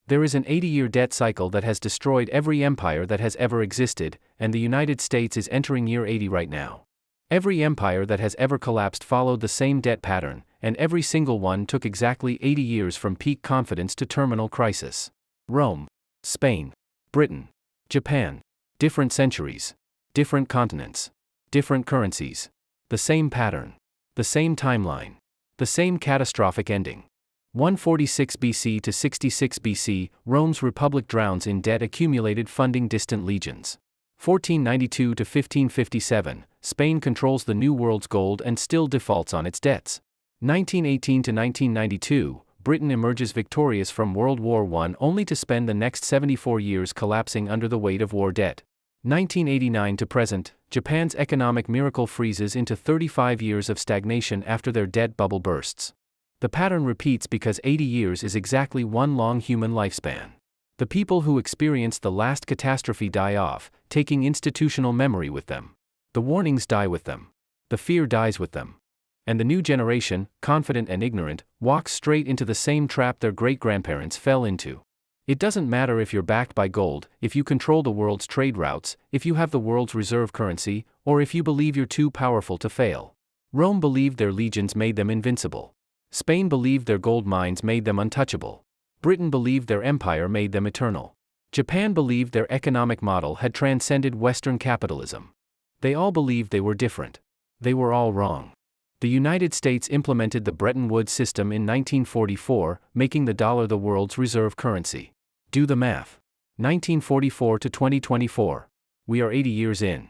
There is an 80-year debt cycle that has destroyed every empire that has ever existed, and the United States is entering year 80 right now. Every empire that has ever collapsed followed the same debt pattern, and every single one took exactly 80 years from peak confidence to terminal crisis. Rome, Spain, Britain, Japan. Different centuries, different continents, different currencies. The same pattern, the same timeline, the same catastrophic ending. 146 BC to 66 BC, Rome's republic drowns in debt accumulated funding distant legions. 1492 to 1557, Spain controls the New World's gold and still defaults on its debts. 1918 to 1992, Britain emerges victorious from World War I only to spend the next 74 years collapsing under the weight of war debt. 1989 to present, Japan's economic miracle freezes into 35 years of stagnation after their debt bubble bursts. The pattern repeats because 80 years is exactly one long human lifespan. The people who experienced the last catastrophe die off, taking institutional memory with them. The warnings die with them. The fear dies with them. And the new generation, confident and ignorant, walks straight into the same trap their great-grandparents fell into. It doesn't matter if you're backed by gold, if you control the world's trade routes, if you have the world's reserve currency, or if you believe you're too powerful to fail. Rome believed their legions made them invincible. Spain believed their gold mines made them untouchable. Britain believed their empire made them eternal. Japan believed their economic model had transcended Western capitalism. They all believed they were different. They were all wrong. The United States implemented the Bretton Woods system in 1944, making the dollar the world's reserve currency. Do the math. 1944 to 2024. We are 80 years in.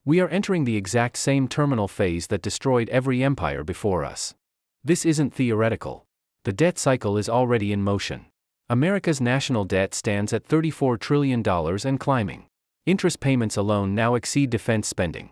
We are entering the exact same terminal phase that destroyed every empire before us. This isn't theoretical. The debt cycle is already in motion. America's national debt stands at $34 trillion and climbing. Interest payments alone now exceed defense spending.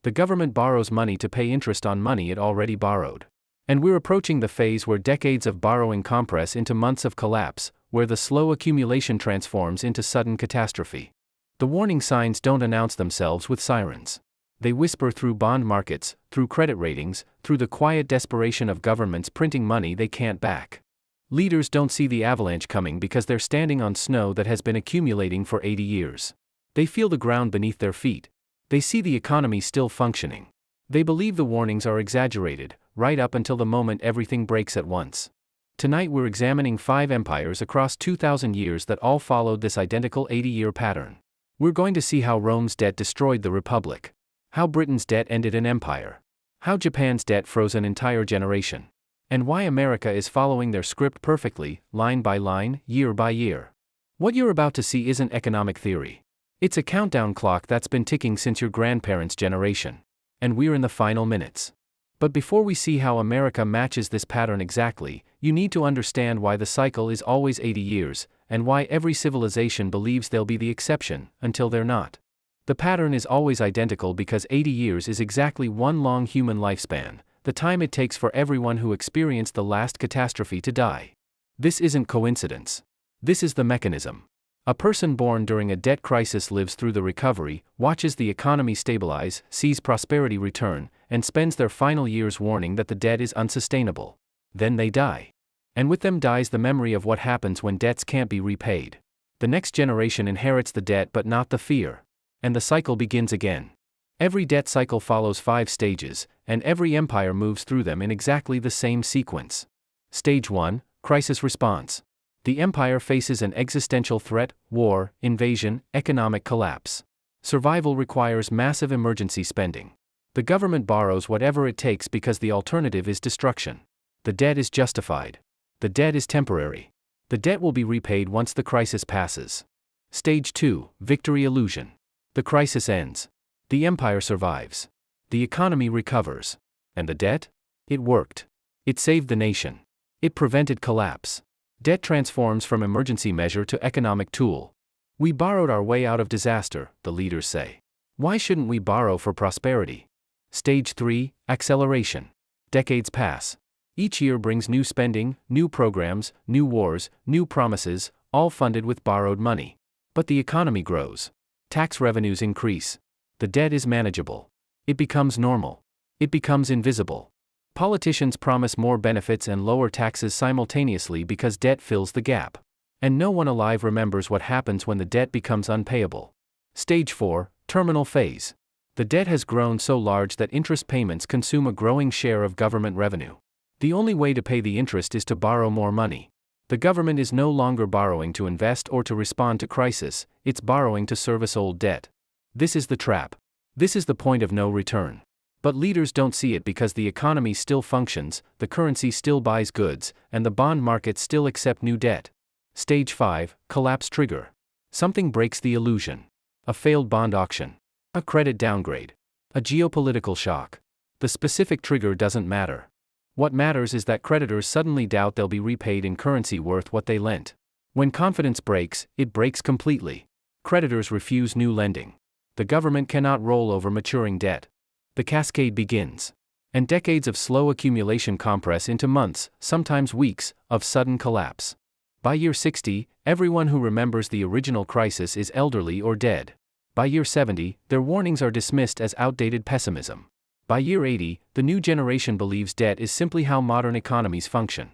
The government borrows money to pay interest on money it already borrowed. And we're approaching the phase where decades of borrowing compress into months of collapse, where the slow accumulation transforms into sudden catastrophe. The warning signs don't announce themselves with sirens. They whisper through bond markets, through credit ratings, through the quiet desperation of governments printing money they can't back. Leaders don't see the avalanche coming because they're standing on snow that has been accumulating for 80 years. They feel the ground beneath their feet. They see the economy still functioning. They believe the warnings are exaggerated, right up until the moment everything breaks at once. Tonight we're examining 5 empires across 2,000 years that all followed this identical 80-year pattern. We're going to see how Rome's debt destroyed the Republic. How Britain's debt ended an empire. How Japan's debt froze an entire generation. And why America is following their script perfectly, line by line, year by year. What you're about to see isn't economic theory. It's a countdown clock that's been ticking since your grandparents' generation. And we're in the final minutes. But before we see how America matches this pattern exactly, you need to understand why the cycle is always 80 years, and why every civilization believes they'll be the exception, until they're not. The pattern is always identical because 80 years is exactly one long human lifespan, the time it takes for everyone who experienced the last catastrophe to die. This isn't coincidence. This is the mechanism. A person born during a debt crisis lives through the recovery, watches the economy stabilize, sees prosperity return, and spends their final years warning that the debt is unsustainable. Then they die. And with them dies the memory of what happens when debts can't be repaid. The next generation inherits the debt but not the fear. And the cycle begins again. Every debt cycle follows 5 stages, and every empire moves through them in exactly the same sequence. Stage 1, Crisis Response. The empire faces an existential threat, war, invasion, economic collapse. Survival requires massive emergency spending. The government borrows whatever it takes because the alternative is destruction. The debt is justified. The debt is temporary. The debt will be repaid once the crisis passes. Stage 2, Victory Illusion. The crisis ends. The empire survives. The economy recovers. And the debt? It worked. It saved the nation. It prevented collapse. Debt transforms from emergency measure to economic tool. We borrowed our way out of disaster, the leaders say. Why shouldn't we borrow for prosperity? Stage 3, Acceleration. Decades pass. Each year brings new spending, new programs, new wars, new promises, all funded with borrowed money. But the economy grows. Tax revenues increase. The debt is manageable. It becomes normal. It becomes invisible. Politicians promise more benefits and lower taxes simultaneously because debt fills the gap. And no one alive remembers what happens when the debt becomes unpayable. Stage 4, Terminal Phase. The debt has grown so large that interest payments consume a growing share of government revenue. The only way to pay the interest is to borrow more money. The government is no longer borrowing to invest or to respond to crisis, it's borrowing to service old debt. This is the trap. This is the point of no return. But leaders don't see it because the economy still functions, the currency still buys goods, and the bond markets still accept new debt. Stage 5, Collapse Trigger. Something breaks the illusion. A failed bond auction. A credit downgrade. A geopolitical shock. The specific trigger doesn't matter. What matters is that creditors suddenly doubt they'll be repaid in currency worth what they lent. When confidence breaks, it breaks completely. Creditors refuse new lending. The government cannot roll over maturing debt. The cascade begins. And decades of slow accumulation compress into months, sometimes weeks, of sudden collapse. By year 60, everyone who remembers the original crisis is elderly or dead. By year 70, their warnings are dismissed as outdated pessimism. By year 80, the new generation believes debt is simply how modern economies function.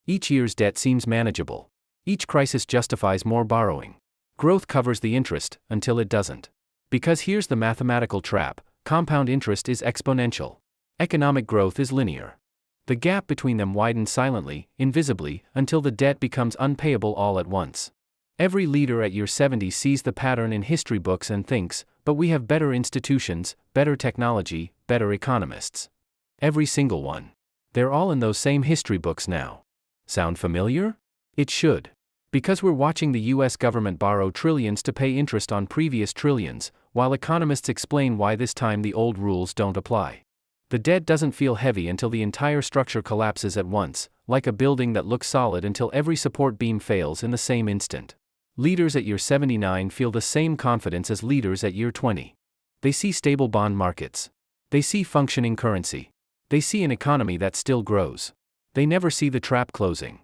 Each year's debt seems manageable. Each crisis justifies more borrowing. Growth covers the interest, until it doesn't. Because here's the mathematical trap: compound interest is exponential. Economic growth is linear. The gap between them widens silently, invisibly, until the debt becomes unpayable all at once. Every leader at year 70 sees the pattern in history books and thinks, but we have better institutions, better technology, better economists. Every single one. They're all in those same history books now. Sound familiar? It should. Because we're watching the US government borrow trillions to pay interest on previous trillions, while economists explain why this time the old rules don't apply. The debt doesn't feel heavy until the entire structure collapses at once, like a building that looks solid until every support beam fails in the same instant. Leaders at year 79 feel the same confidence as leaders at year 20. They see stable bond markets. They see functioning currency. They see an economy that still grows. They never see the trap closing.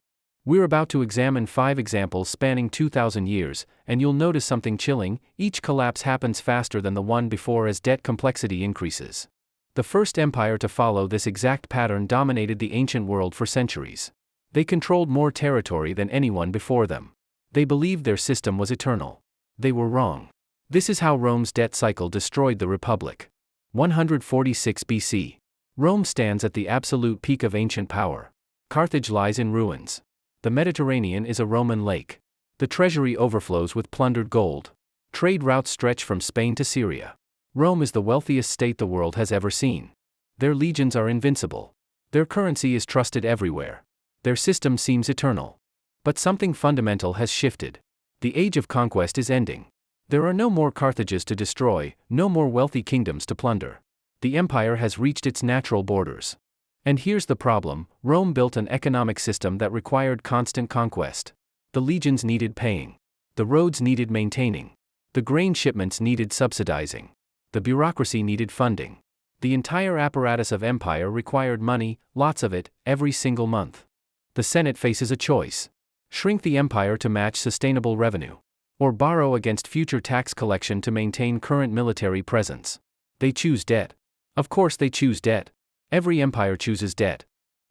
We're about to examine 5 examples spanning 2,000 years, and you'll notice something chilling: each collapse happens faster than the one before as debt complexity increases. The first empire to follow this exact pattern dominated the ancient world for centuries. They controlled more territory than anyone before them. They believed their system was eternal. They were wrong. This is how Rome's debt cycle destroyed the Republic. 146 BC. Rome stands at the absolute peak of ancient power. Carthage lies in ruins. The Mediterranean is a Roman lake. The treasury overflows with plundered gold. Trade routes stretch from Spain to Syria. Rome is the wealthiest state the world has ever seen. Their legions are invincible. Their currency is trusted everywhere. Their system seems eternal. But something fundamental has shifted. The age of conquest is ending. There are no more Carthages to destroy, no more wealthy kingdoms to plunder. The empire has reached its natural borders. And here's the problem: Rome built an economic system that required constant conquest. The legions needed paying. The roads needed maintaining. The grain shipments needed subsidizing. The bureaucracy needed funding. The entire apparatus of empire required money, lots of it, every single month. The Senate faces a choice. Shrink the empire to match sustainable revenue. Or borrow against future tax collection to maintain current military presence. They choose debt. Of course they choose debt. Every empire chooses debt.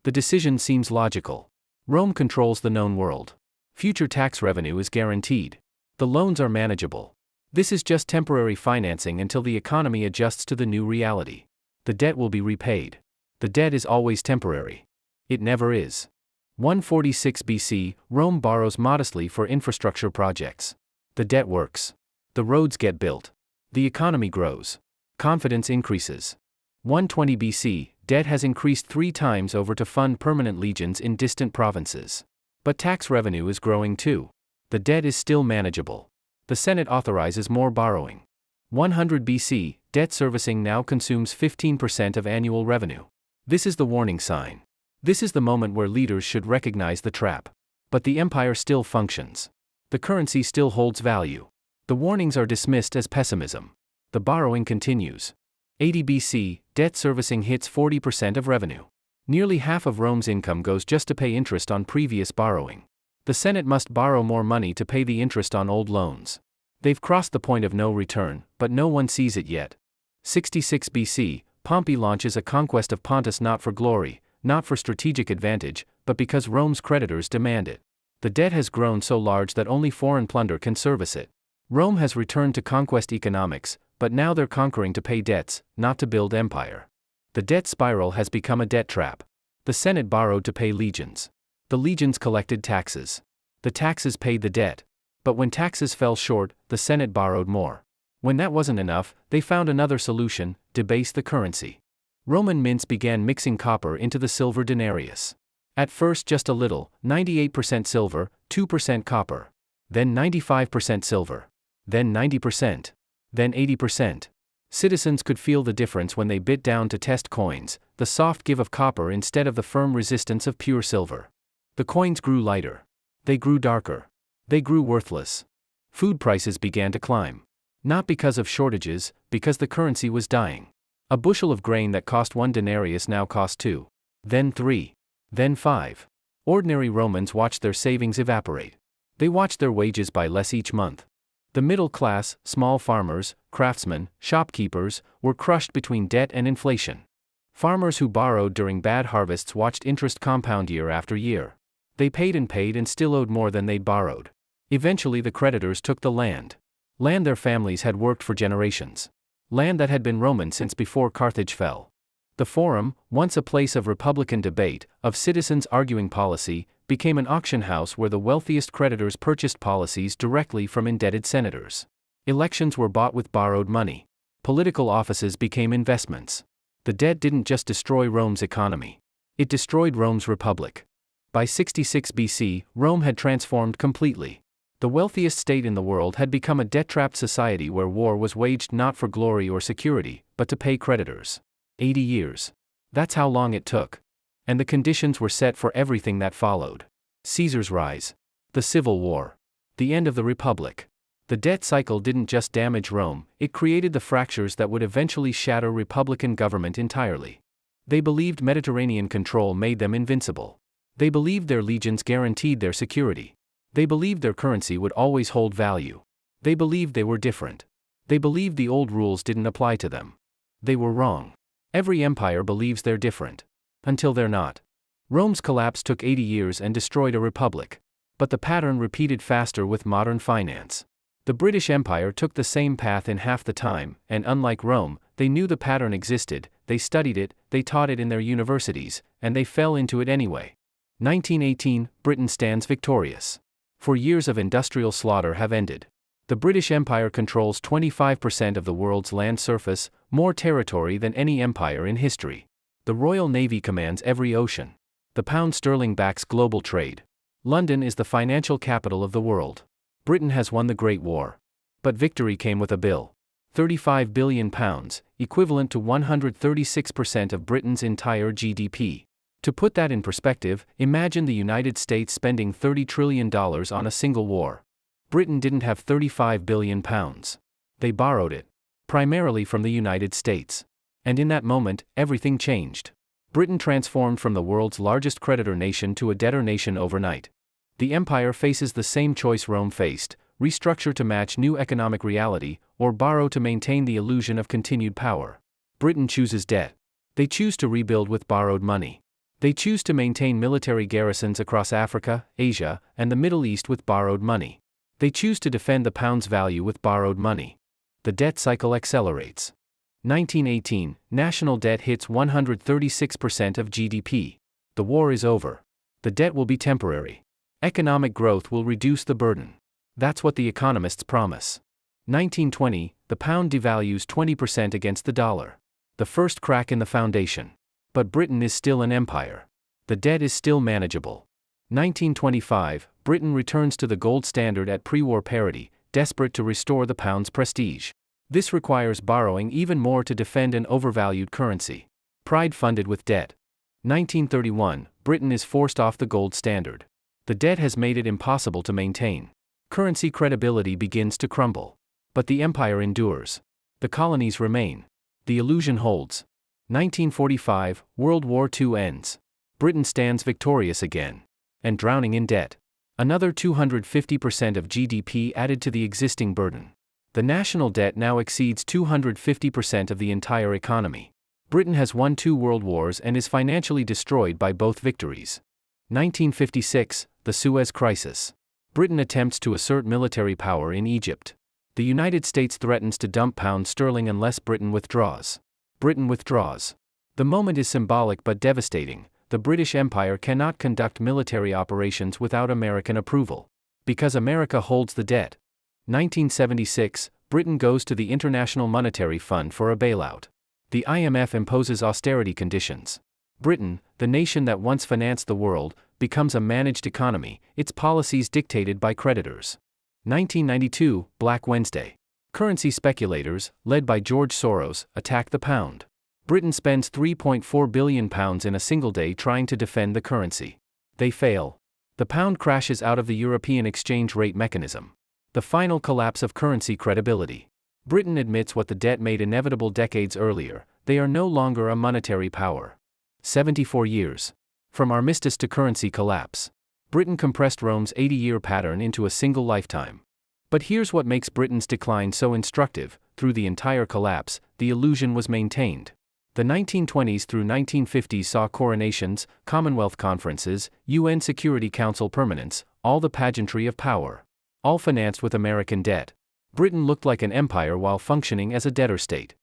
The decision seems logical. Rome controls the known world. Future tax revenue is guaranteed. The loans are manageable. This is just temporary financing until the economy adjusts to the new reality. The debt will be repaid. The debt is always temporary. It never is. 146 BC, Rome borrows modestly for infrastructure projects. The debt works. The roads get built. The economy grows. Confidence increases. 120 BC, debt has increased 3 times over to fund permanent legions in distant provinces. But tax revenue is growing too. The debt is still manageable. The Senate authorizes more borrowing. 100 BC, debt servicing now consumes 15% of annual revenue. This is the warning sign. This is the moment where leaders should recognize the trap. But the empire still functions. The currency still holds value. The warnings are dismissed as pessimism. The borrowing continues. 80 BC, debt servicing hits 40% of revenue. Nearly half of Rome's income goes just to pay interest on previous borrowing. The Senate must borrow more money to pay the interest on old loans. They've crossed the point of no return, but no one sees it yet. 66 BC, Pompey launches a conquest of Pontus not for glory, not for strategic advantage, but because Rome's creditors demand it. The The debt has grown so large that only foreign plunder can service it. Rome has returned to conquest economics, but now they're conquering to pay debts, not to build empire. The debt spiral has become a debt trap. The Senate borrowed to pay legions. The legions collected taxes. The taxes paid the debt. But when taxes fell short, the Senate borrowed more. When that wasn't enough, they found another solution: debase the currency. Roman mints began mixing copper into the silver denarius. At first just a little, 98% silver, 2% copper. Then 95% silver. Then 90%. Then 80%. Citizens could feel the difference when they bit down to test coins, the soft give of copper instead of the firm resistance of pure silver. The coins grew lighter. They grew darker. They grew worthless. Food prices began to climb. Not because of shortages, because the currency was dying. A bushel of grain that cost 1 denarius now cost 2. Then 3. Then 5. Ordinary Romans watched their savings evaporate. They watched their wages by less each month. The middle class, small farmers, craftsmen, shopkeepers, were crushed between debt and inflation. Farmers who borrowed during bad harvests watched interest compound year after year. They paid and still owed more than they'd borrowed. Eventually the creditors took the land. Land their families had worked for generations. Land that had been Roman since before Carthage fell. The Forum, once a place of republican debate, of citizens arguing policy, became an auction house where the wealthiest creditors purchased policies directly from indebted senators. Elections were bought with borrowed money. Political offices became investments. The debt didn't just destroy Rome's economy. It destroyed Rome's republic. By 66 BC, Rome had transformed completely. The wealthiest state in the world had become a debt-trapped society where war was waged not for glory or security, but to pay creditors. 80 years. That's how long it took. And the conditions were set for everything that followed. Caesar's rise. The Civil War. The end of the Republic. The debt cycle didn't just damage Rome, it created the fractures that would eventually shatter republican government entirely. They believed Mediterranean control made them invincible. They believed their legions guaranteed their security. They believed their currency would always hold value. They believed they were different. They believed the old rules didn't apply to them. They were wrong. Every empire believes they're different. Until they're not. Rome's collapse took 80 years and destroyed a republic. But the pattern repeated faster with modern finance. The British Empire took the same path in half the time, and unlike Rome, they knew the pattern existed, they studied it, they taught it in their universities, and they fell into it anyway. 1918, Britain stands victorious. 4 years of industrial slaughter have ended. The British Empire controls 25% of the world's land surface, more territory than any empire in history. The Royal Navy commands every ocean. The pound sterling backs global trade. London is the financial capital of the world. Britain has won the Great War. But victory came with a bill. £35 billion, equivalent to 136% of Britain's entire GDP. To put that in perspective, imagine the United States spending $30 trillion on a single war. Britain didn't have £35 billion. They borrowed it. Primarily from the United States. And in that moment, everything changed. Britain transformed from the world's largest creditor nation to a debtor nation overnight. The empire faces the same choice Rome faced: restructure to match new economic reality, or borrow to maintain the illusion of continued power. Britain chooses debt. They choose to rebuild with borrowed money. They choose to maintain military garrisons across Africa, Asia, and the Middle East with borrowed money. They choose to defend the pound's value with borrowed money. The debt cycle accelerates. 1918, national debt hits 136% of GDP. The war is over. The debt will be temporary. Economic growth will reduce the burden. That's what the economists promise. 1920, the pound devalues 20% against the dollar. The first crack in the foundation. But Britain is still an empire. The debt is still manageable. 1925, Britain returns to the gold standard at pre-war parity, desperate to restore the pound's prestige. This requires borrowing even more to defend an overvalued currency. Pride funded with debt. 1931, Britain is forced off the gold standard. The debt has made it impossible to maintain. Currency credibility begins to crumble. But the empire endures. The colonies remain. The illusion holds. 1945, World War II ends. Britain stands victorious again. And drowning in debt. Another 250% of GDP added to the existing burden. The national debt now exceeds 250% of the entire economy. Britain has won 2 world wars and is financially destroyed by both victories. 1956, the Suez Crisis. Britain attempts to assert military power in Egypt. The United States threatens to dump pound sterling unless Britain withdraws. Britain withdraws. The moment is symbolic but devastating. The British Empire cannot conduct military operations without American approval. Because America holds the debt. 1976, Britain goes to the International Monetary Fund for a bailout. The IMF imposes austerity conditions. Britain, the nation that once financed the world, becomes a managed economy, its policies dictated by creditors. 1992, Black Wednesday. Currency speculators, led by George Soros, attack the pound. Britain spends £3.4 billion in a single day trying to defend the currency. They fail. The pound crashes out of the European exchange rate mechanism. The final collapse of currency credibility. Britain admits what the debt made inevitable decades earlier: they are no longer a monetary power. 74 years. From armistice to currency collapse. Britain compressed Rome's 80-year pattern into a single lifetime. But here's what makes Britain's decline so instructive: through the entire collapse, the illusion was maintained. The 1920s through 1950s saw coronations, Commonwealth conferences, UN Security Council permanence, all the pageantry of power. All financed with American debt. Britain looked like an empire while functioning as a debtor state.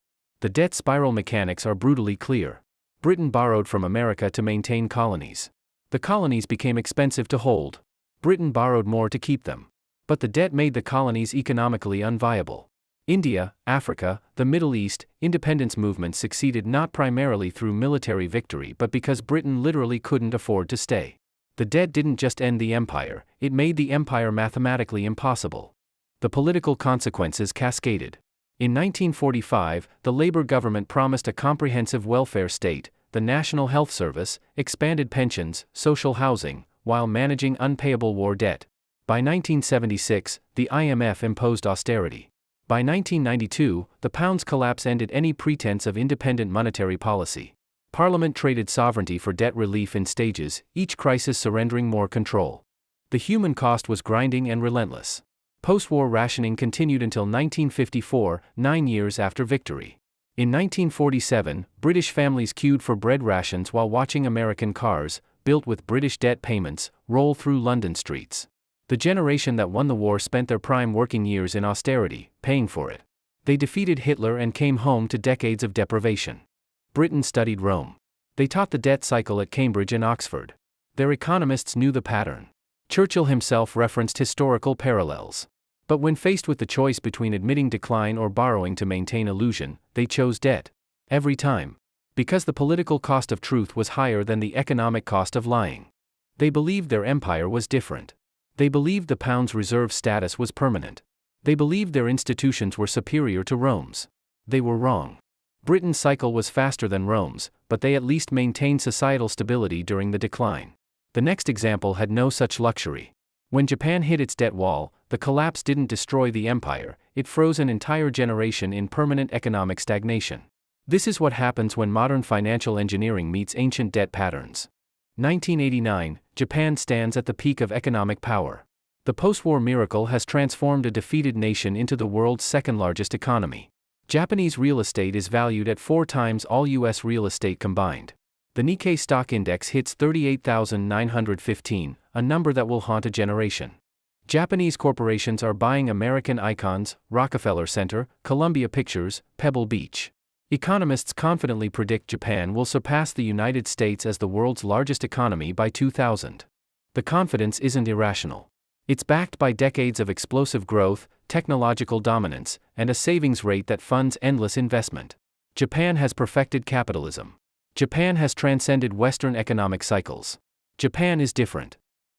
The debt spiral mechanics are brutally clear. Britain borrowed from America to maintain colonies. The colonies became expensive to hold. Britain borrowed more to keep them. But the debt made the colonies economically unviable. India, Africa, the Middle East, independence movements succeeded not primarily through military victory but because Britain literally couldn't afford to stay. The debt didn't just end the empire, it made the empire mathematically impossible. The political consequences cascaded. In 1945, the Labour government promised a comprehensive welfare state, the National Health Service, expanded pensions, social housing, while managing unpayable war debt. By 1976, the IMF imposed austerity. By 1992, the pound's collapse ended any pretense of independent monetary policy. Parliament traded sovereignty for debt relief in stages, each crisis surrendering more control. The human cost was grinding and relentless. Post-war rationing continued until 1954, 9 years after victory. In 1947, British families queued for bread rations while watching American cars, built with British debt payments, roll through London streets. The generation that won the war spent their prime working years in austerity, paying for it. They defeated Hitler and came home to decades of deprivation. Britain studied Rome. They taught the debt cycle at Cambridge and Oxford. Their economists knew the pattern. Churchill himself referenced historical parallels. But when faced with the choice between admitting decline or borrowing to maintain illusion, they chose debt. Every time. Because the political cost of truth was higher than the economic cost of lying. They believed their empire was different. They believed the pound's reserve status was permanent. They believed their institutions were superior to Rome's. They were wrong. Britain's cycle was faster than Rome's, but they at least maintained societal stability during the decline. The next example had no such luxury. When Japan hit its debt wall, the collapse didn't destroy the empire, it froze an entire generation in permanent economic stagnation. This is what happens when modern financial engineering meets ancient debt patterns. 1989, Japan stands at the peak of economic power. The post-war miracle has transformed a defeated nation into the world's second-largest economy. Japanese real estate is valued at 4 times all U.S. real estate combined. The Nikkei stock index hits 38,915, a number that will haunt a generation. Japanese corporations are buying American icons, Rockefeller Center, Columbia Pictures, Pebble Beach. Economists confidently predict Japan will surpass the United States as the world's largest economy by 2000. The confidence isn't irrational. It's backed by decades of explosive growth, technological dominance, and a savings rate that funds endless investment. Japan has perfected capitalism. Japan has transcended Western economic cycles. Japan is different.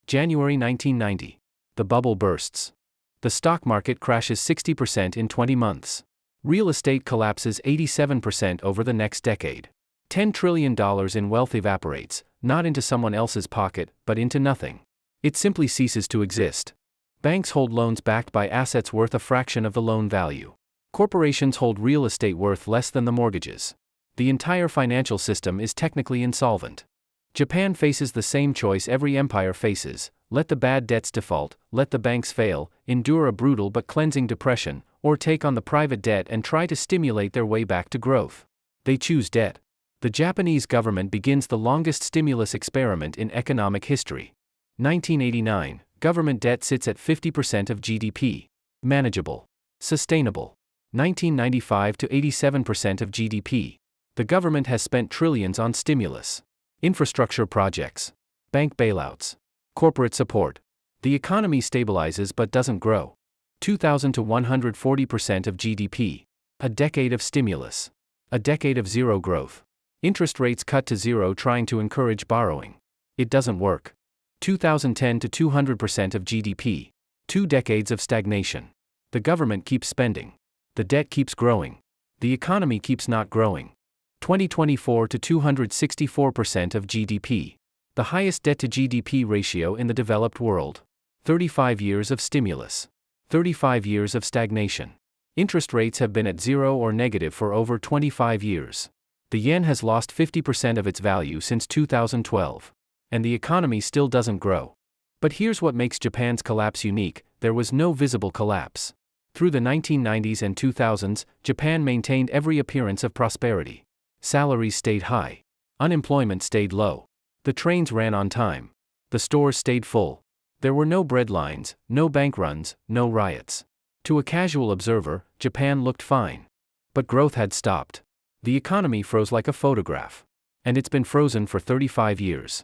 January 1990. The bubble bursts. The stock market crashes 60% in 20 months. Real estate collapses 87% over the next decade. $10 trillion in wealth evaporates, not into someone else's pocket, but into nothing. It simply ceases to exist. Banks hold loans backed by assets worth a fraction of the loan value. Corporations hold real estate worth less than the mortgages. The entire financial system is technically insolvent. Japan faces the same choice every empire faces: let the bad debts default, let the banks fail, endure a brutal but cleansing depression, or take on the private debt and try to stimulate their way back to growth. They choose debt. The Japanese government begins the longest stimulus experiment in economic history. 1989, government debt sits at 50% of GDP. Manageable. Sustainable. 1995 to 87% of GDP. The government has spent trillions on stimulus. Infrastructure projects. Bank bailouts. Corporate support. The economy stabilizes but doesn't grow. 2000 to 140% of GDP. A decade of stimulus. A decade of zero growth. Interest rates cut to zero trying to encourage borrowing. It doesn't work. 2010 to 200% of GDP. 2 decades of stagnation. The government keeps spending. The debt keeps growing. The economy keeps not growing. 2024 to 264% of GDP. The highest debt to GDP ratio in the developed world. 35 years of stimulus. 35 years of stagnation. Interest rates have been at zero or negative for over 25 years. The yen has lost 50% of its value since 2012. And the economy still doesn't grow. But here's what makes Japan's collapse unique: there was no visible collapse. Through the 1990s and 2000s, Japan maintained every appearance of prosperity. Salaries stayed high. Unemployment stayed low. The trains ran on time. The stores stayed full. There were no bread lines, no bank runs, no riots. To a casual observer, Japan looked fine. But growth had stopped. The economy froze like a photograph. And it's been frozen for 35 years.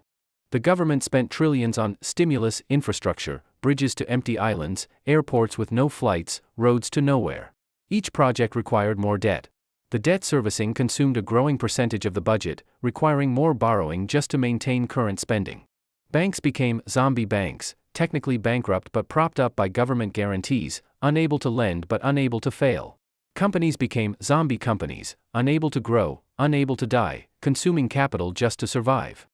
The government spent trillions on stimulus, infrastructure, bridges to empty islands, airports with no flights, roads to nowhere. Each project required more debt. The debt servicing consumed a growing percentage of the budget, requiring more borrowing just to maintain current spending. Banks became zombie banks, technically bankrupt but propped up by government guarantees, unable to lend but unable to fail. Companies became zombie companies, unable to grow, unable to die, consuming capital just to survive.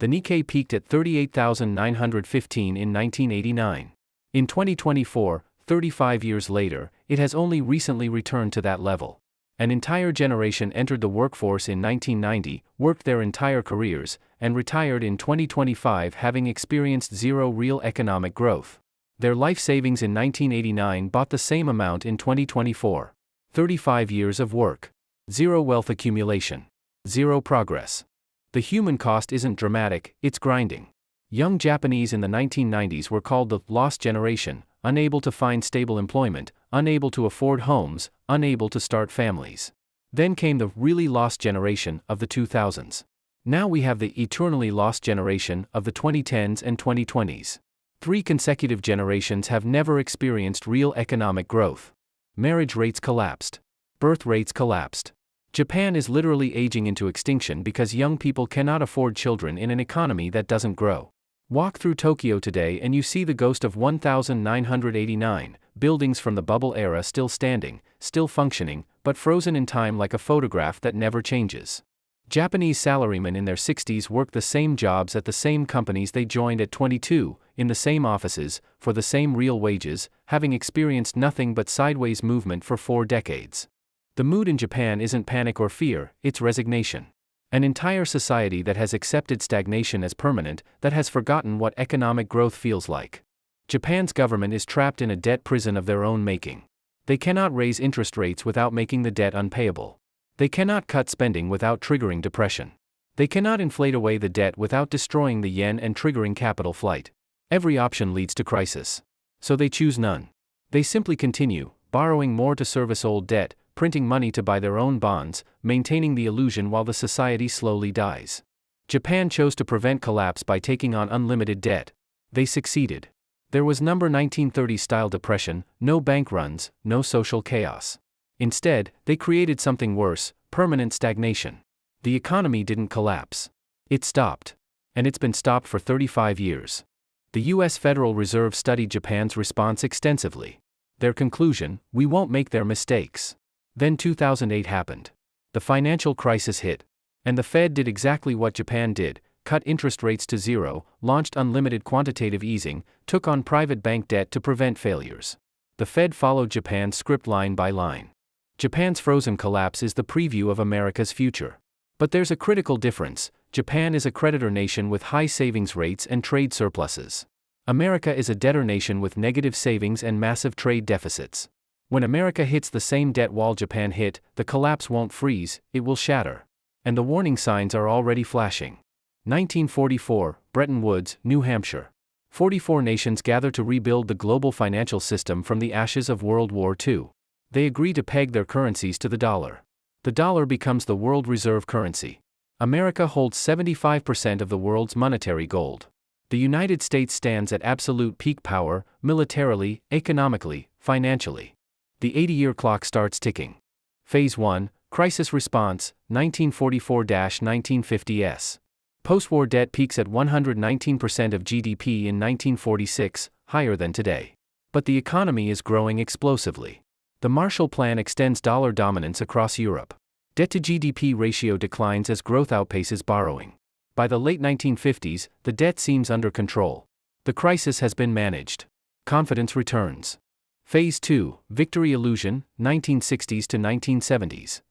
The Nikkei peaked at 38,915 in 1989. In 2024, 35 years later, it has only recently returned to that level. An entire generation entered the workforce in 1990, worked their entire careers, and retired in 2025 having experienced zero real economic growth. Their life savings in 1989 bought the same amount in 2024. 35 years of work. Zero wealth accumulation. Zero progress. The human cost isn't dramatic, it's grinding. Young Japanese in the 1990s were called the lost generation, unable to find stable employment, unable to afford homes, unable to start families. Then came the really lost generation of the 2000s. Now we have the eternally lost generation of the 2010s and 2020s. 3 consecutive generations have never experienced real economic growth. Marriage rates collapsed. Birth rates collapsed. Japan is literally aging into extinction because young people cannot afford children in an economy that doesn't grow. Walk through Tokyo today and you see the ghost of 1989, buildings from the bubble era still standing, still functioning, but frozen in time like a photograph that never changes. Japanese salarymen in their 60s work the same jobs at the same companies they joined at 22, in the same offices, for the same real wages, having experienced nothing but sideways movement for 4 decades. The mood in Japan isn't panic or fear, it's resignation. An entire society that has accepted stagnation as permanent, that has forgotten what economic growth feels like. Japan's government is trapped in a debt prison of their own making. They cannot raise interest rates without making the debt unpayable. They cannot cut spending without triggering depression. They cannot inflate away the debt without destroying the yen and triggering capital flight. Every option leads to crisis. So they choose none. They simply continue, borrowing more to service old debt, printing money to buy their own bonds, maintaining the illusion while the society slowly dies. Japan chose to prevent collapse by taking on unlimited debt. They succeeded. There was number 1930s-style depression, no bank runs, no social chaos. Instead, they created something worse, permanent stagnation. The economy didn't collapse. It stopped. And it's been stopped for 35 years. The U.S. Federal Reserve studied Japan's response extensively. Their conclusion: we won't make their mistakes. Then 2008 happened. The financial crisis hit. And the Fed did exactly what Japan did: cut interest rates to zero, launched unlimited quantitative easing, took on private bank debt to prevent failures. The Fed followed Japan's script line by line. Japan's frozen collapse is the preview of America's future. But there's a critical difference: Japan is a creditor nation with high savings rates and trade surpluses. America is a debtor nation with negative savings and massive trade deficits. When America hits the same debt wall Japan hit, the collapse won't freeze, it will shatter. And the warning signs are already flashing. 1944, Bretton Woods, New Hampshire. 44 nations gather to rebuild the global financial system from the ashes of World War II. They agree to peg their currencies to the dollar. The dollar becomes the world reserve currency. America holds 75% of the world's monetary gold. The United States stands at absolute peak power, militarily, economically, financially. The 80-year clock starts ticking. Phase 1, Crisis Response, 1944-1950s. Post-war debt peaks at 119% of GDP in 1946, higher than today. But the economy is growing explosively. The Marshall Plan extends dollar dominance across Europe. Debt-to-GDP ratio declines as growth outpaces borrowing. By the late 1950s, the debt seems under control. The crisis has been managed. Confidence returns. Phase 2, Victory Illusion, 1960s to 1970s.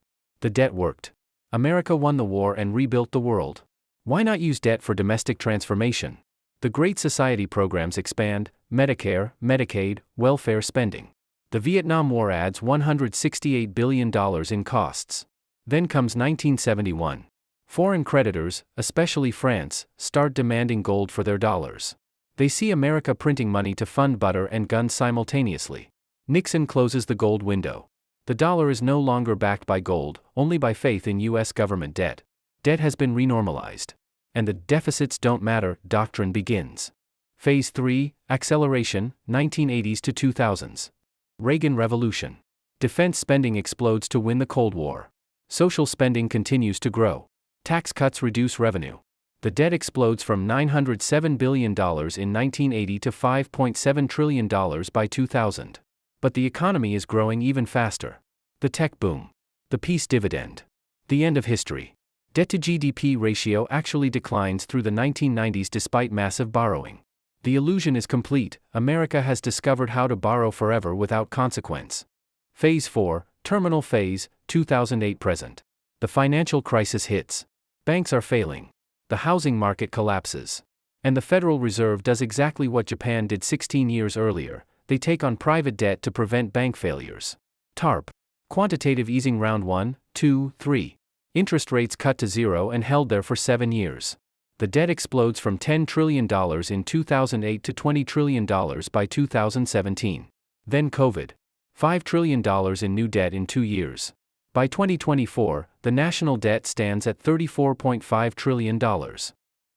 The debt worked. America won the war and rebuilt the world. Why not use debt for domestic transformation? The Great Society programs expand: Medicare, Medicaid, welfare spending. The Vietnam War adds $168 billion in costs. Then comes 1971. Foreign creditors, especially France, start demanding gold for their dollars. They see America printing money to fund butter and guns simultaneously. Nixon closes the gold window. The dollar is no longer backed by gold, only by faith in U.S. government debt. Debt has been renormalized. And the deficits don't matter doctrine begins. Phase 3, Acceleration, 1980s to 2000s. Reagan Revolution. Defense spending explodes to win the Cold War. Social spending continues to grow. Tax cuts reduce revenue. The debt explodes from $907 billion in 1980 to $5.7 trillion by 2000. But the economy is growing even faster. The tech boom. The peace dividend. The end of history. Debt-to-GDP ratio actually declines through the 1990s despite massive borrowing. The illusion is complete. America has discovered how to borrow forever without consequence. Phase 4, Terminal Phase, 2008 present. The financial crisis hits. Banks are failing. The housing market collapses. And the Federal Reserve does exactly what Japan did 16 years earlier: they take on private debt to prevent bank failures. TARP. Quantitative easing round 1, 2, 3. Interest rates cut to zero and held there for 7 years. The debt explodes from $10 trillion in 2008 to $20 trillion by 2017. Then COVID. $5 trillion in new debt in 2 years. By 2024, the national debt stands at $34.5 trillion.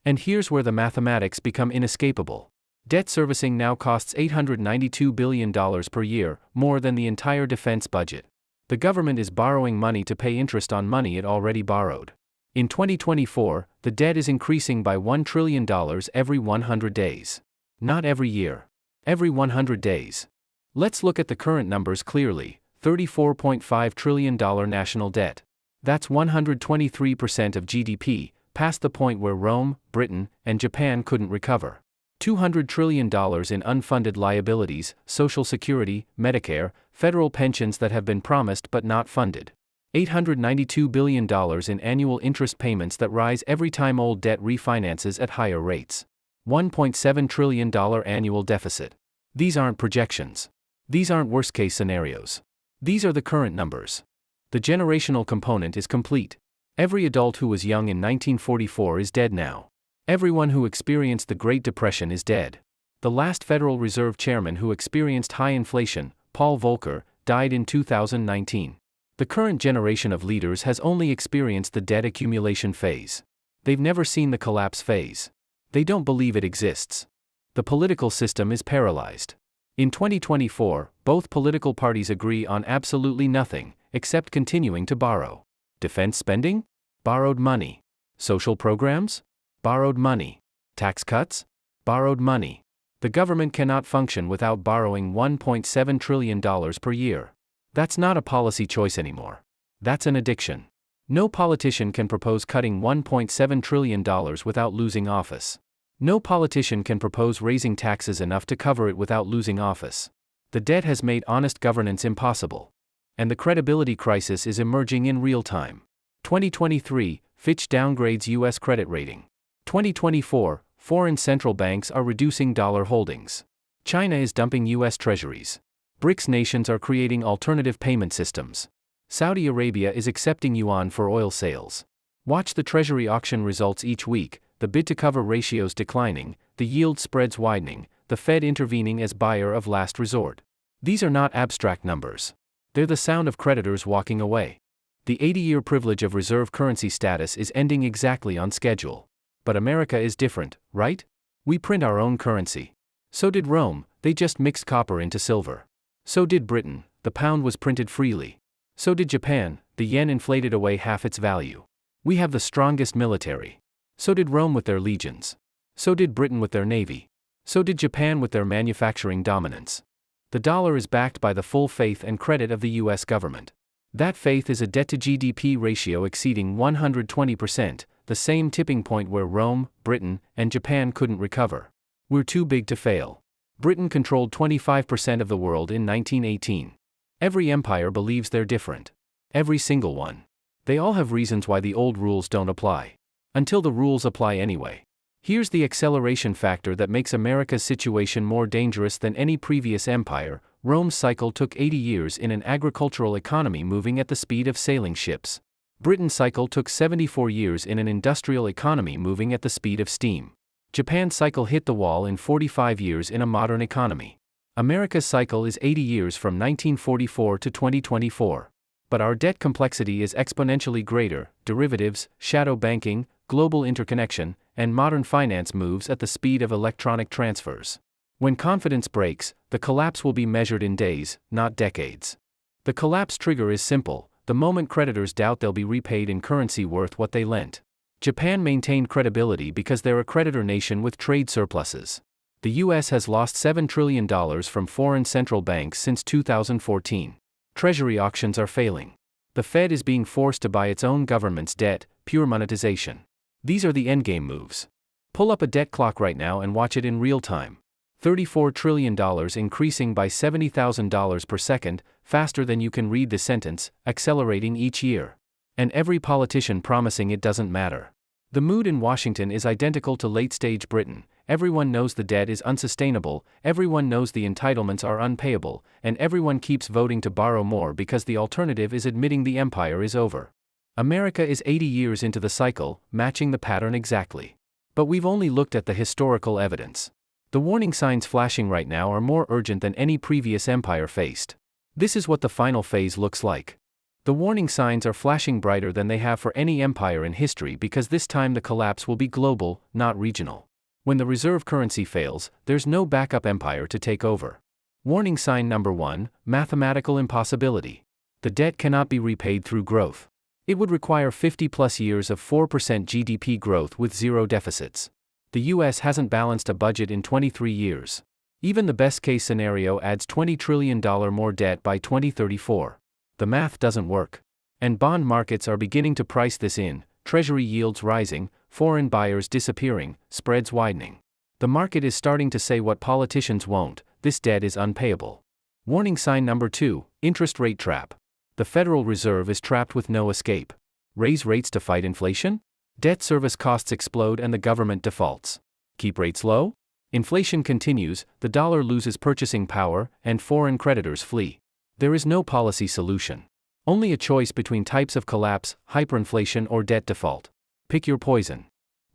And here's where the mathematics become inescapable. Debt servicing now costs $892 billion per year, more than the entire defense budget. The government is borrowing money to pay interest on money it already borrowed. In 2024, the debt is increasing by $1 trillion every 100 days. Not every year. Every 100 days. Let's look at the current numbers clearly. $34.5 trillion national debt. That's 123% of GDP, past the point where Rome, Britain, and Japan couldn't recover. $200 trillion in unfunded liabilities, Social Security, Medicare, federal pensions that have been promised but not funded. $892 billion in annual interest payments that rise every time old debt refinances at higher rates. $1.7 trillion annual deficit. These aren't projections. These aren't worst-case scenarios. These are the current numbers. The generational component is complete. Every adult who was young in 1944 is dead now. Everyone who experienced the Great Depression is dead. The last Federal Reserve chairman who experienced high inflation, Paul Volcker, died in 2019. The current generation of leaders has only experienced the debt accumulation phase. They've never seen the collapse phase. They don't believe it exists. The political system is paralyzed. In 2024, both political parties agree on absolutely nothing, except continuing to borrow. Defense spending? Borrowed money. Social programs? Borrowed money. Tax cuts? Borrowed money. The government cannot function without borrowing $1.7 trillion per year. That's not a policy choice anymore. That's an addiction. No politician can propose cutting $1.7 trillion without losing office. No politician can propose raising taxes enough to cover it without losing office. The debt has made honest governance impossible. And the credibility crisis is emerging in real time. 2023, Fitch downgrades U.S. credit rating. 2024, foreign central banks are reducing dollar holdings. China is dumping U.S. treasuries. BRICS nations are creating alternative payment systems. Saudi Arabia is accepting yuan for oil sales. Watch the Treasury auction results each week, the bid-to-cover ratios declining, the yield spreads widening, the Fed intervening as buyer of last resort. These are not abstract numbers. They're the sound of creditors walking away. The 80-year privilege of reserve currency status is ending exactly on schedule. But America is different, right? We print our own currency. So did Rome, they just mixed copper into silver. So did Britain, the pound was printed freely. So did Japan, the yen inflated away half its value. We have the strongest military. So did Rome with their legions. So did Britain with their navy. So did Japan with their manufacturing dominance. The dollar is backed by the full faith and credit of the US government. That faith is a debt-to-GDP ratio exceeding 120%, the same tipping point where Rome, Britain, and Japan couldn't recover. We're too big to fail. Britain controlled 25% of the world in 1918. Every empire believes they're different. Every single one. They all have reasons why the old rules don't apply. Until the rules apply anyway. Here's the acceleration factor that makes America's situation more dangerous than any previous empire. Rome's cycle took 80 years in an agricultural economy moving at the speed of sailing ships. Britain's cycle took 74 years in an industrial economy moving at the speed of steam. Japan's cycle hit the wall in 45 years in a modern economy. America's cycle is 80 years from 1944 to 2024. But our debt complexity is exponentially greater. Derivatives, shadow banking, global interconnection, and modern finance moves at the speed of electronic transfers. When confidence breaks, the collapse will be measured in days, not decades. The collapse trigger is simple: the moment creditors doubt they'll be repaid in currency worth what they lent. Japan maintained credibility because they're a creditor nation with trade surpluses. The US has lost $7 trillion from foreign central banks since 2014. Treasury auctions are failing. The Fed is being forced to buy its own government's debt, pure monetization. These are the endgame moves. Pull up a debt clock right now and watch it in real time. $34 trillion increasing by $70,000 per second, faster than you can read the sentence, accelerating each year. And every politician promising it doesn't matter. The mood in Washington is identical to late-stage Britain. Everyone knows the debt is unsustainable, everyone knows the entitlements are unpayable, and everyone keeps voting to borrow more because the alternative is admitting the empire is over. America is 80 years into the cycle, matching the pattern exactly. But we've only looked at the historical evidence. The warning signs flashing right now are more urgent than any previous empire faced. This is what the final phase looks like. The warning signs are flashing brighter than they have for any empire in history because this time the collapse will be global, not regional. When the reserve currency fails, there's no backup empire to take over. Warning sign number 1, mathematical impossibility. The debt cannot be repaid through growth. It would require 50+ years of 4% GDP growth with zero deficits. The US hasn't balanced a budget in 23 years. Even the best-case scenario adds $20 trillion more debt by 2034. The math doesn't work. And bond markets are beginning to price this in: Treasury yields rising, foreign buyers disappearing, spreads widening. The market is starting to say what politicians won't: this debt is unpayable. Warning sign number 2, interest rate trap. The Federal Reserve is trapped with no escape. Raise rates to fight inflation? Debt service costs explode and the government defaults. Keep rates low? Inflation continues, the dollar loses purchasing power, and foreign creditors flee. There is no policy solution. Only a choice between types of collapse, hyperinflation or debt default. Pick your poison.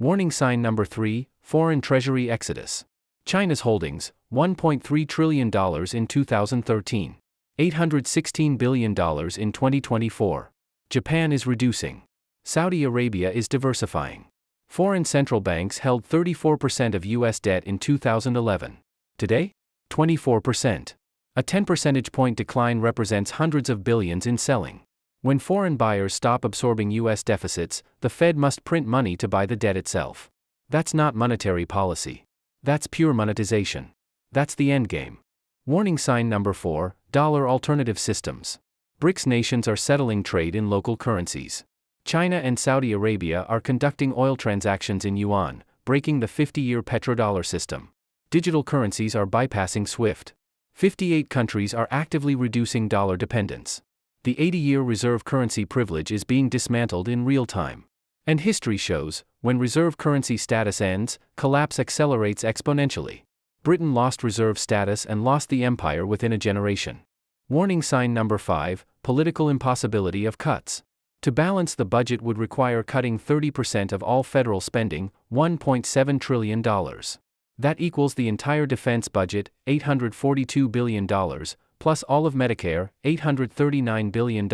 Warning sign number 3, foreign treasury exodus. China's holdings, $1.3 trillion in 2013. $816 billion in 2024. Japan is reducing. Saudi Arabia is diversifying. Foreign central banks held 34% of US debt in 2011. Today? 24%. A 10 percentage point decline represents hundreds of billions in selling. When foreign buyers stop absorbing US deficits, the Fed must print money to buy the debt itself. That's not monetary policy. That's pure monetization. That's the endgame. Warning sign number 4, dollar alternative systems. BRICS nations are settling trade in local currencies. China and Saudi Arabia are conducting oil transactions in yuan, breaking the 50-year petrodollar system. Digital currencies are bypassing SWIFT. 58 countries are actively reducing dollar dependence. The 80-year reserve currency privilege is being dismantled in real time. And history shows, when reserve currency status ends, collapse accelerates exponentially. Britain lost reserve status and lost the empire within a generation. Warning sign number 5, political impossibility of cuts. To balance the budget would require cutting 30% of all federal spending, $1.7 trillion. That equals the entire defense budget, $842 billion, plus all of Medicare, $839 billion,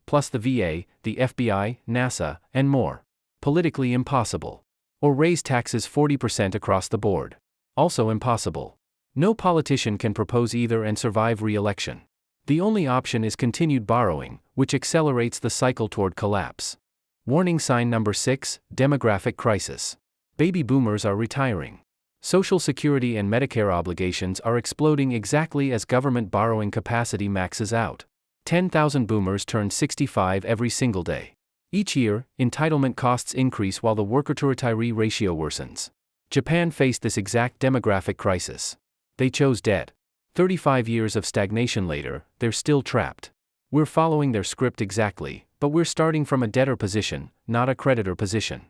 plus the VA, the FBI, NASA, and more. Politically impossible. Or raise taxes 40% across the board. Also impossible. No politician can propose either and survive re-election. The only option is continued borrowing, which accelerates the cycle toward collapse. Warning sign number 6, demographic crisis. Baby boomers are retiring. Social Security and Medicare obligations are exploding exactly as government borrowing capacity maxes out. 10,000 boomers turn 65 every single day. Each year, entitlement costs increase while the worker-to-retiree ratio worsens. Japan faced this exact demographic crisis. They chose debt. 35 years of stagnation later, they're still trapped. We're following their script exactly, but we're starting from a debtor position, not a creditor position.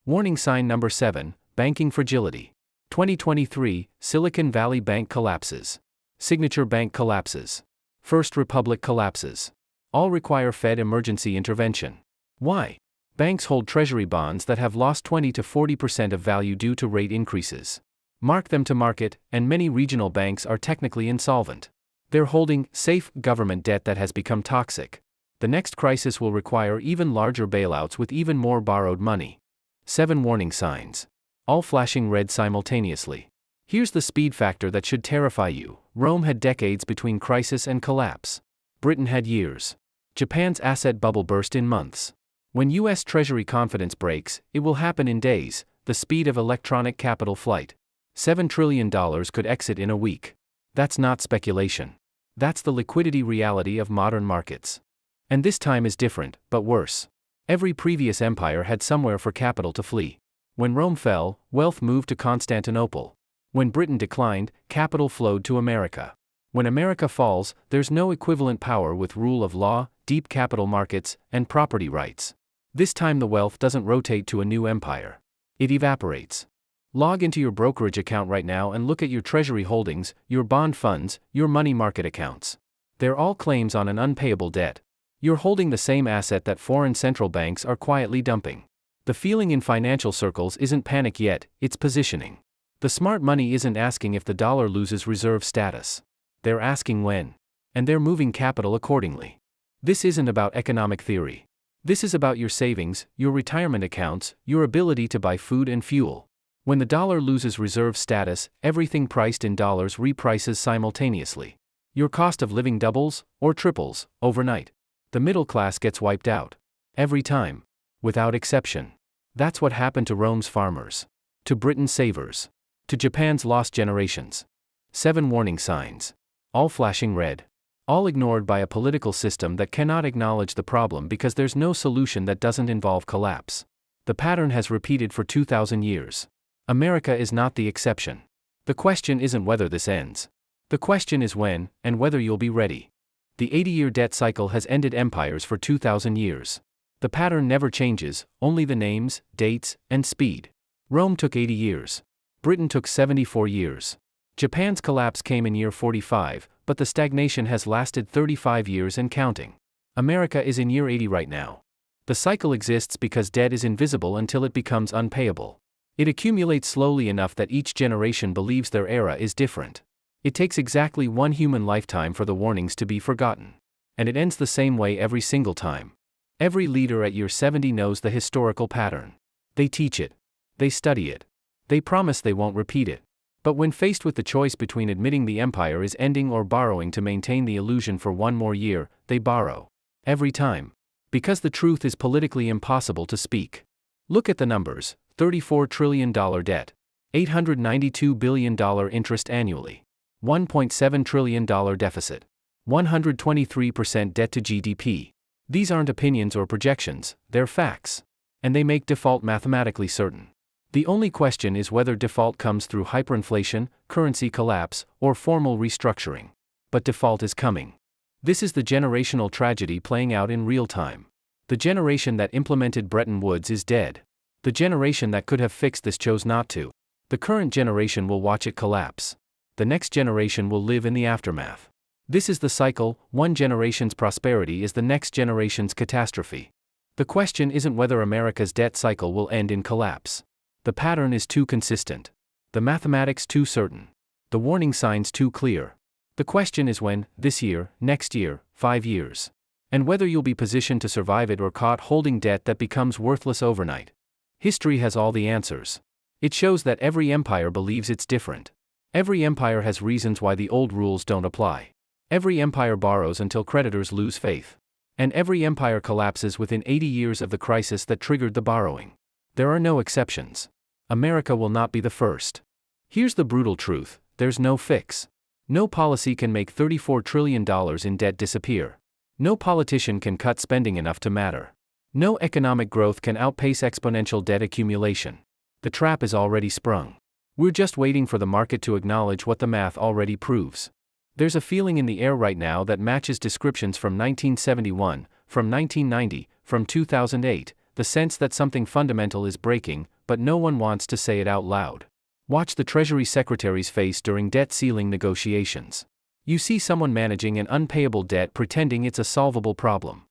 Warning sign number 7, banking fragility. 2023, Silicon Valley Bank collapses. Signature Bank collapses. First Republic collapses. All require Fed emergency intervention. Why? Banks hold treasury bonds that have lost 20 to 40% of value due to rate increases. Mark them to market, and many regional banks are technically insolvent. They're holding safe government debt that has become toxic. The next crisis will require even larger bailouts with even more borrowed money. 7 warning signs. All flashing red simultaneously. Here's the speed factor that should terrify you. Rome had decades between crisis and collapse. Britain had years. Japan's asset bubble burst in months. When U.S. Treasury confidence breaks, it will happen in days, the speed of electronic capital flight. $7 trillion could exit in a week. That's not speculation. That's the liquidity reality of modern markets. And this time is different, but worse. Every previous empire had somewhere for capital to flee. When Rome fell, wealth moved to Constantinople. When Britain declined, capital flowed to America. When America falls, there's no equivalent power with rule of law, deep capital markets, and property rights. This time the wealth doesn't rotate to a new empire. It evaporates. Log into your brokerage account right now and look at your treasury holdings, your bond funds, your money market accounts. They're all claims on an unpayable debt. You're holding the same asset that foreign central banks are quietly dumping. The feeling in financial circles isn't panic yet, it's positioning. The smart money isn't asking if the dollar loses reserve status. They're asking when. And they're moving capital accordingly. This isn't about economic theory. This is about your savings, your retirement accounts, your ability to buy food and fuel. When the dollar loses reserve status, everything priced in dollars reprices simultaneously. Your cost of living doubles, or triples, overnight. The middle class gets wiped out. Every time. Without exception. That's what happened to Rome's farmers. To Britain's savers. To Japan's lost generations. 7 warning signs. All flashing red. All ignored by a political system that cannot acknowledge the problem because there's no solution that doesn't involve collapse. The pattern has repeated for 2,000 years. America is not the exception. The question isn't whether this ends. The question is when, and whether you'll be ready. The 80-year debt cycle has ended empires for 2,000 years. The pattern never changes, only the names, dates, and speed. Rome took 80 years. Britain took 74 years. Japan's collapse came in year 45, but the stagnation has lasted 35 years and counting. America is in year 80 right now. The cycle exists because debt is invisible until it becomes unpayable. It accumulates slowly enough that each generation believes their era is different. It takes exactly one human lifetime for the warnings to be forgotten. And it ends the same way every single time. Every leader at year 70 knows the historical pattern. They teach it. They study it. They promise they won't repeat it. But when faced with the choice between admitting the empire is ending or borrowing to maintain the illusion for one more year, they borrow. Every time. Because the truth is politically impossible to speak. Look at the numbers: $34 trillion debt, $892 billion interest annually, $1.7 trillion deficit, 123% debt to GDP. These aren't opinions or projections, they're facts. And they make default mathematically certain. The only question is whether default comes through hyperinflation, currency collapse, or formal restructuring. But default is coming. This is the generational tragedy playing out in real time. The generation that implemented Bretton Woods is dead. The generation that could have fixed this chose not to. The current generation will watch it collapse. The next generation will live in the aftermath. This is the cycle: one generation's prosperity is the next generation's catastrophe. The question isn't whether America's debt cycle will end in collapse. The pattern is too consistent. The mathematics too certain. The warning signs too clear. The question is when, this year, next year, 5 years. And whether you'll be positioned to survive it or caught holding debt that becomes worthless overnight. History has all the answers. It shows that every empire believes it's different. Every empire has reasons why the old rules don't apply. Every empire borrows until creditors lose faith. And every empire collapses within 80 years of the crisis that triggered the borrowing. There are no exceptions. America will not be the first. Here's the brutal truth: there's no fix. No policy can make $34 trillion in debt disappear. No politician can cut spending enough to matter. No economic growth can outpace exponential debt accumulation. The trap is already sprung. We're just waiting for the market to acknowledge what the math already proves. There's a feeling in the air right now that matches descriptions from 1971, from 1990, from 2008, the sense that something fundamental is breaking, but no one wants to say it out loud. Watch the Treasury Secretary's face during debt ceiling negotiations. You see someone managing an unpayable debt pretending it's a solvable problem.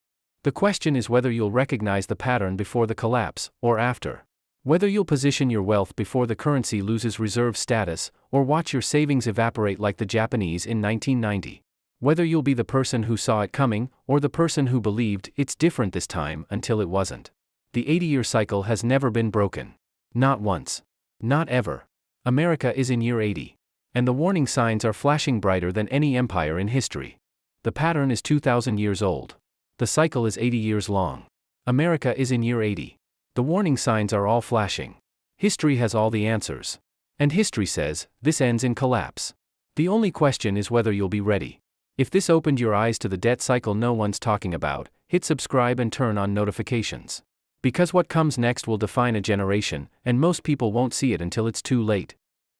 The question is whether you'll recognize the pattern before the collapse, or after. Whether you'll position your wealth before the currency loses reserve status, or watch your savings evaporate like the Japanese in 1990. Whether you'll be the person who saw it coming, or the person who believed it's different this time until it wasn't. The 80-year cycle has never been broken. Not once. Not ever. America is in year 80. And the warning signs are flashing brighter than any empire in history. The pattern is 2,000 years old. The cycle is 80 years long. America is in year 80. The warning signs are all flashing. History has all the answers. And history says, this ends in collapse. The only question is whether you'll be ready. If this opened your eyes to the debt cycle no one's talking about, hit subscribe and turn on notifications. Because what comes next will define a generation, and most people won't see it until it's too late.